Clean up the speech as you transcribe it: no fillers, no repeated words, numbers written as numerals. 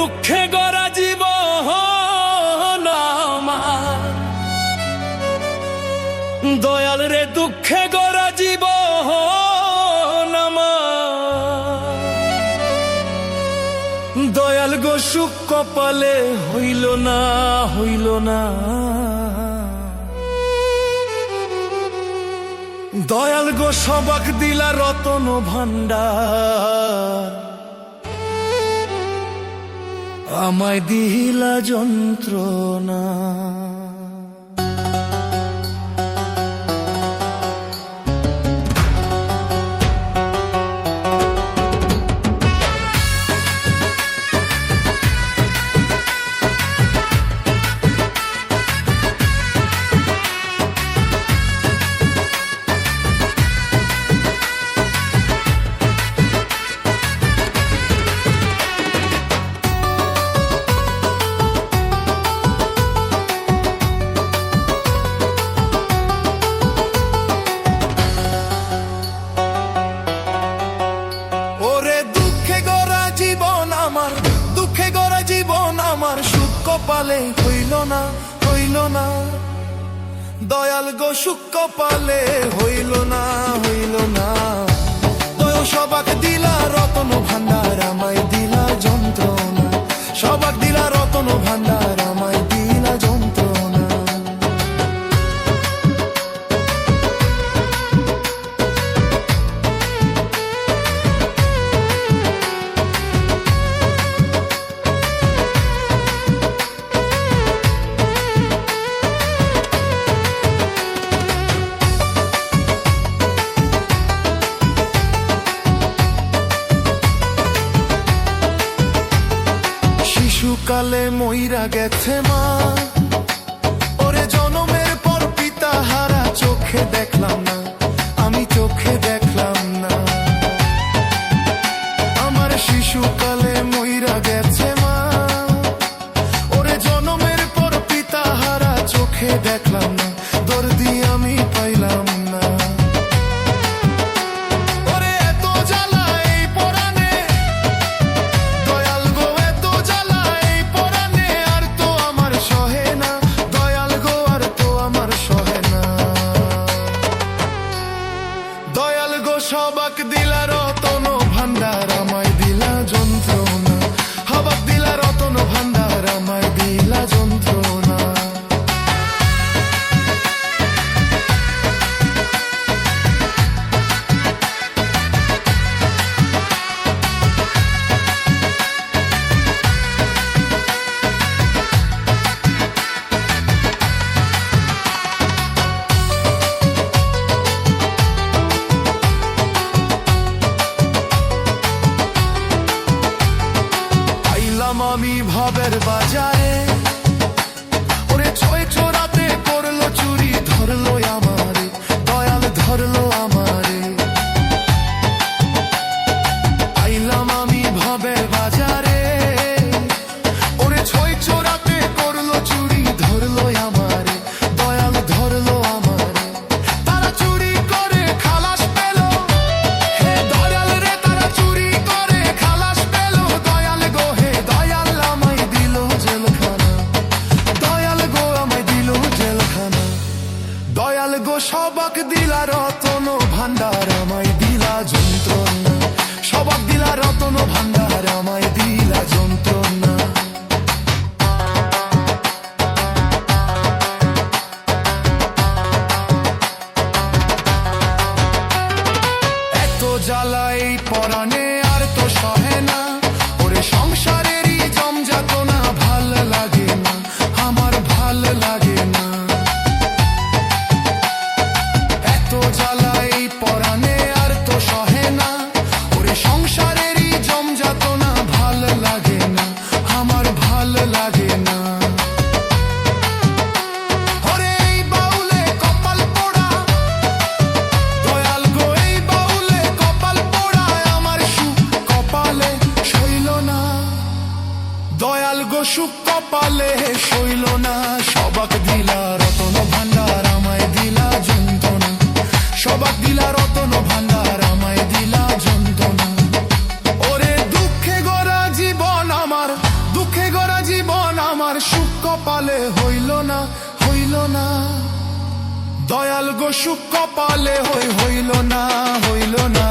দুঃখে গড়া জীবন আমার, দয়াল রে দুঃখে গড়া জীবন আমার, দয়াল গো সুখ কপালে হইল না হইল না, দয়াল গো সবাক দিলা রতন ভান্ডার, আমায় দিলা যন্ত্রণা। কপালে হইল না হইল না, দয়াল গো সুখ কপালে হইল না হইল না, দয়াল সবাক দিলা রতন ভান্ডার, আমায় দিলা যন্ত্রণা, সবাক দিলা রতন ভান্ডার, আমায় দিলা যন্ত্রণা। শিশুকালে মইরা গেছে মা, ওরে জনমের পর পিতা হারা, চোখে দেখলাম না আমি চোখে দেখলাম না, আমার শিশুকালে মইরা গেছে মা, ওরে জনমের পর পিতা হারা, চোখে দেখলাম না, দর্দি আমি পাইলাম না। সবাক দিলা রতন ভান্ডার, আমায় দিলা যন্ত্রণা, হবাক দিলা রতন ভান্ডার, আমায় দিলা যন্ত্রণা। আমি ভাবের বাজারে, ওরে ছয় চোরাতে করলো চুরি, ধরলো আমারে দয়াল ধরলো আমারে, আইলাম আমি ভাবের বাজারে, ওরে ছয় চোরাতে করলো চুরি, ধরলো আমারে দয়াল ধরলো আমারে, তারা চুরি করে খালাস পেল, হে দয়াল রে তারা চুরি করে খালাস পেল, দয়াল গো হে দয়াল আমায় দিল জেলখানা, দয়াল গো আমায় দিল জেলখানা, দয়াল গো সবাক দিলা রতন ভান্ডার, আমায় দিলা যন্ত্রণা, সবাক দিলা রতন ভান্ডার, আমায় দিলা যন্ত্রণা। এত জ্বালাই পরাণে আর তো সহে না, ওরে সংসারেরই জমযাতনা, ভাল লাগে না আমার ভাল লাগে না, এত জ্বালাই পরাণে আর তো সহে না, ওরে সংসারেরই জমযাতনা, ভাল লাগে না আমার ভাল লাগে না। দয়াল গো সুখ কপালে সইল না, সবাক দিলা রতন ভান্ডার, আমায় দিলা যন্ত্রণা, সবাক দিলা রতন ভান্ডার, আমায় দিলা যন্ত্রণা। ওরে দুঃখে গড়া জীবন আমার, আমার সুখ কপালে হইল না, হইল না। দয়াল গো সুখ কপালে হইল না, হইল না।